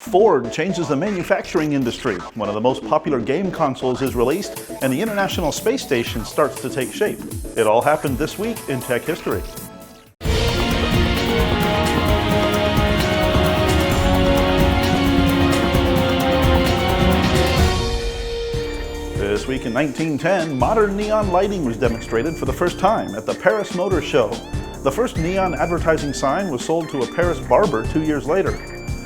Ford changes the manufacturing industry. One of the most popular game consoles is released, and the International Space Station starts to take shape. It all happened this week in tech history. This week in 1910, modern neon lighting was demonstrated for the first time at the Paris Motor Show. The first neon advertising sign was sold to a Paris barber 2 years later.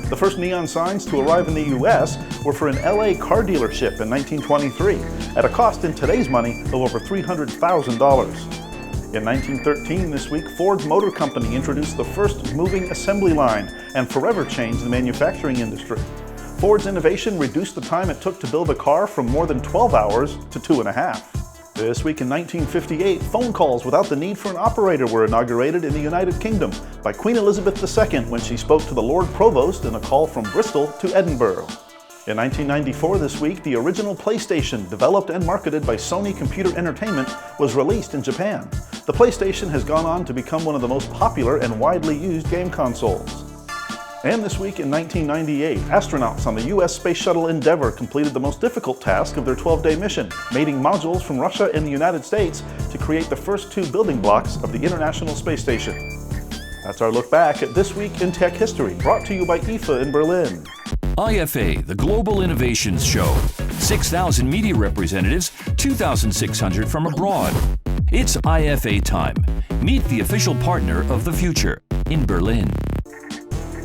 The first neon signs to arrive in the U.S. were for an LA car dealership in 1923, at a cost in today's money of over $300,000. In 1913, this week, Ford Motor Company introduced the first moving assembly line and forever changed the manufacturing industry. Ford's innovation reduced the time it took to build a car from more than 12 hours to 2.5. This week in 1958, phone calls without the need for an operator were inaugurated in the United Kingdom by Queen Elizabeth II when she spoke to the Lord Provost in a call from Bristol to Edinburgh. In 1994 this week, the original PlayStation, developed and marketed by Sony Computer Entertainment, was released in Japan. The PlayStation has gone on to become one of the most popular and widely used game consoles. And this week in 1998, astronauts on the U.S. Space Shuttle Endeavour completed the most difficult task of their 12-day mission, mating modules from Russia and the United States to create the first two building blocks of the International Space Station. That's our look back at This Week in Tech History, brought to you by IFA in Berlin. IFA, the Global Innovations Show. 6,000 media representatives, 2,600 from abroad. It's IFA time. Meet the official partner of the future in Berlin.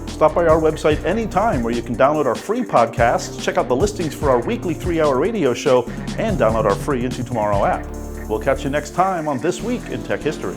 Stop by our website anytime where you can download our free podcasts, check out the listings for our weekly 3-hour radio show, and download our free Into Tomorrow app. We'll catch you next time on This Week in Tech History.